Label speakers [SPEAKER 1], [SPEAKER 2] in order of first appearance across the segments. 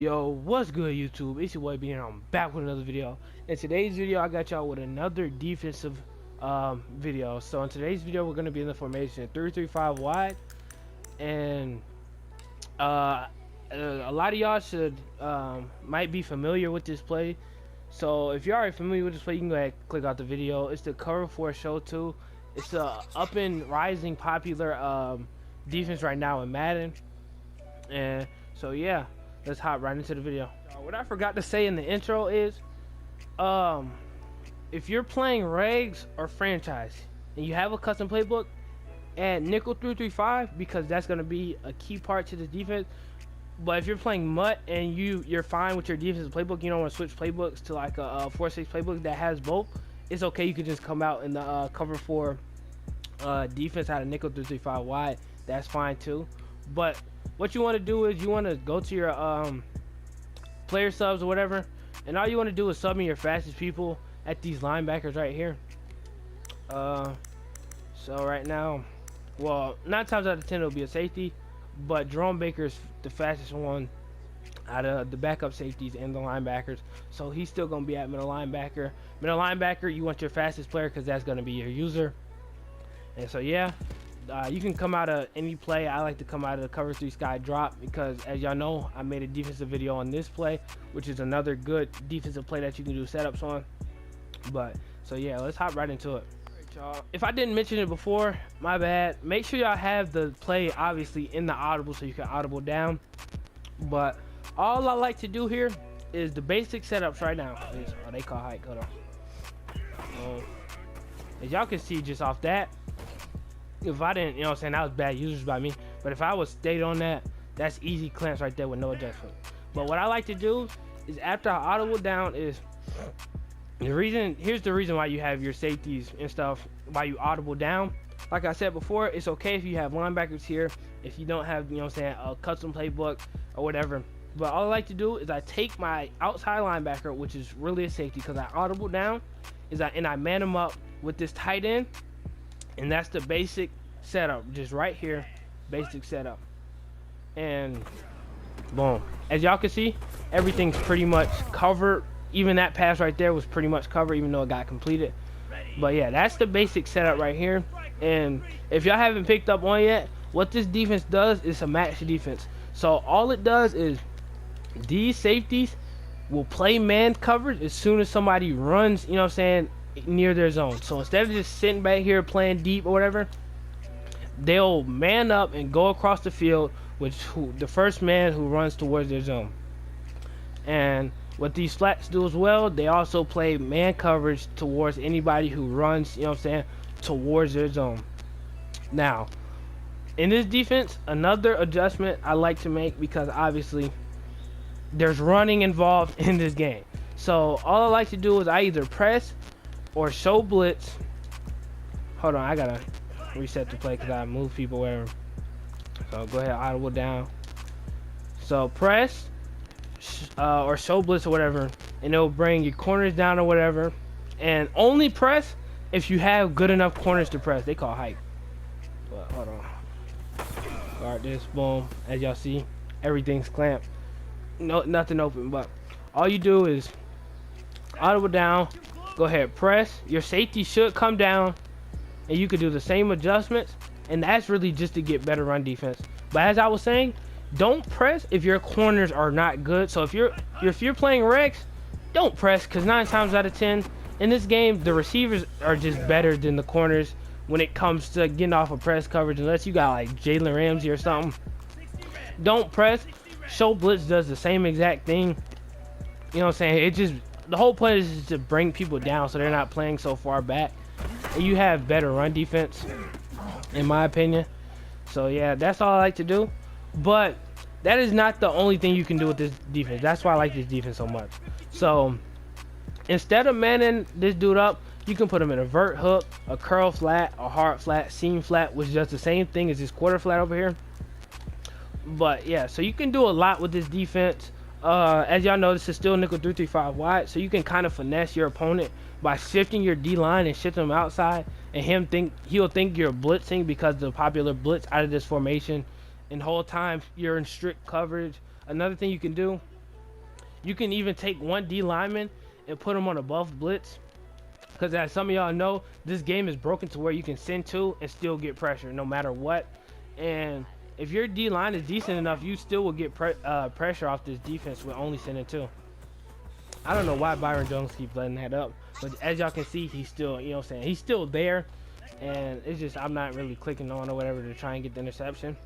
[SPEAKER 1] Yo, what's good YouTube? It's your boy B and I'm back with another video. In today's video I got y'all with another defensive video. So in today's video we're gonna be in the formation 3-3-5 wide, and a lot of y'all should might be familiar with this play. So if you're already familiar with this play, you can go ahead and click out the video. It's the cover 4 show 2. It's the up and rising popular defense right now in Madden. And so yeah, let's hop right into the video. What I forgot to say in the intro is, if you're playing regs or franchise and you have a custom playbook, add nickel 3-3-5 because that's going to be a key part to this defense. But if you're playing MUT and you're fine with your defensive playbook, you don't want to switch playbooks to like a 4-6 playbook that has both, it's okay. You could just come out in the cover 4 defense out of nickel 3-3-5 wide. That's fine too. But what you want to do is you want to go to your player subs or whatever, and all you want to do is sub in your fastest people at these linebackers right here. So right now, well, 9 times out of 10 it'll be a safety, but Jerome Baker's the fastest one out of the backup safeties and the linebackers, so he's still gonna be at middle linebacker. Middle linebacker, you want your fastest player because that's gonna be your user. And so yeah, you can come out of any play. I like to come out of the cover 3 sky drop because, as y'all know, I made a defensive video on this play, which is another good defensive play that you can do setups on. But so yeah, let's hop right into it. Y'all, if I didn't mention it before, my bad. Make sure y'all have the play obviously in the audible so you can audible down. But all I like to do here is the basic setups right now. Oh, they call height. Hold on. As y'all can see just off that, if I didn't, you know what I'm saying, that was bad users by me. But if I was stayed on that, that's easy clamps right there with no adjustment. But what I like to do is after I audible down is here's the reason why you have your safeties and stuff, why you audible down. Like I said before, it's okay if you have linebackers here, if you don't have, you know what I'm saying, a custom playbook or whatever. But all I like to do is I take my outside linebacker, which is really a safety, because I audible down, and I man him up with this tight end. And that's the basic setup, just right here, basic setup. And boom, as y'all can see, everything's pretty much covered. Even that pass right there was pretty much covered, even though it got completed. But yeah, that's the basic setup right here. And if y'all haven't picked up on yet, what this defense does is a match defense. So all it does is these safeties will play man coverage as soon as somebody runs, you know what I'm saying, near their zone. So instead of just sitting back here playing deep or whatever, they'll man up and go across the field with the first man who runs towards their zone. And what these flats do as well, they also play man coverage towards anybody who runs, you know what I'm saying, towards their zone. Now, in this defense, another adjustment I like to make, because obviously there's running involved in this game. So all I like to do is I either press or show blitz. Hold on, I gotta reset the play because I move people wherever. So go ahead, audible down. So press or show blitz or whatever, and it'll bring your corners down or whatever. And only press if you have good enough corners to press. They call height. But hold on. Guard this, boom. As y'all see, everything's clamped. No, nothing open. But all you do is audible down. Go ahead, press. Your safety should come down, and you could do the same adjustments. And that's really just to get better run defense. But as I was saying, don't press if your corners are not good. So if you're playing regs, don't press, because 9 times out of 10 in this game, the receivers are just better than the corners when it comes to getting off of press coverage, unless you got like Jalen Ramsey or something. Don't press. Show blitz does the same exact thing. You know what I'm saying? It just, the whole point is just to bring people down so they're not playing so far back, and you have better run defense, in my opinion. So yeah, that's all I like to do. But that is not the only thing you can do with this defense. That's why I like this defense so much. So instead of manning this dude up, you can put him in a vert hook, a curl flat, a hard flat, seam flat, which is just the same thing as this quarter flat over here. But yeah, so you can do a lot with this defense. As y'all know, this is still nickel 3-3-5 wide, so you can kind of finesse your opponent by shifting your D line and shifting him outside, and he'll think you're blitzing because of the popular blitz out of this formation, and the whole time you're in strict coverage. Another thing you can do You can even take one D lineman and put him on a buff blitz. Because as some of y'all know, this game is broken to where you can send two and still get pressure no matter what. And if your D line is decent enough, you still will get pressure off this defense with only sending two. I don't know why Byron Jones keeps letting that up, but as y'all can see, he's still, you know what I'm saying, he's still there. And it's just, I'm not really clicking on or whatever to try and get the interception.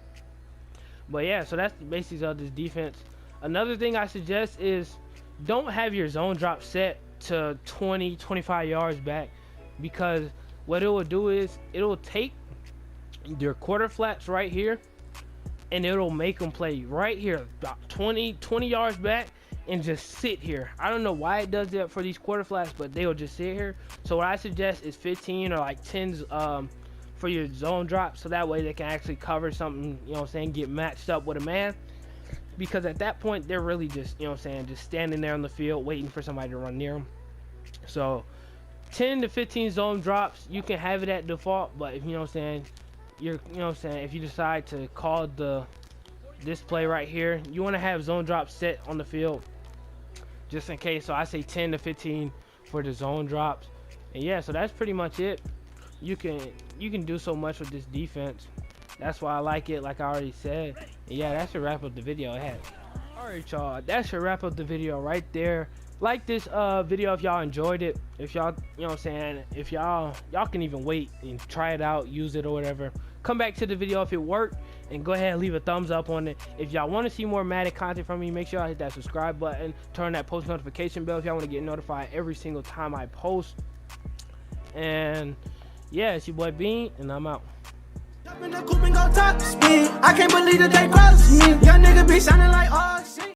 [SPEAKER 1] But yeah, so that's the basics of this defense. Another thing I suggest is don't have your zone drop set to 20, 25 yards back, because what it will do is it'll take your quarter flats right here and it'll make them play right here about 20 yards back and just sit here. I don't know why it does that for these quarter flats, but they'll just sit here. So what I suggest is 15 or like 10s for your zone drop, so that way they can actually cover something, you know what I'm saying, get matched up with a man. Because at that point, they're really just, you know what I'm saying, just standing there on the field waiting for somebody to run near them. So 10 to 15 zone drops, you can have it at default, but if you know what I'm saying, you know what I'm saying, if you decide to call this play right here, you want to have zone drops set on the field just in case. So I say 10 to 15 for the zone drops. And yeah, so that's pretty much it. You can do so much with this defense. That's why I like it, like I already said. And yeah, that should wrap up the video. Alright y'all, that should wrap up the video right there. Like this video if y'all enjoyed it. If y'all, you know what I'm saying, if y'all can even wait and try it out, use it or whatever. Come back to the video if it worked and go ahead and leave a thumbs up on it. If y'all want to see more Madden content from me, make sure y'all hit that subscribe button, turn that post notification bell if y'all want to get notified every single time I post. And yeah, it's your boy Bean, and I'm out.
[SPEAKER 2] I can't believe that they crossed me. Young nigga be sounding like, oh shit.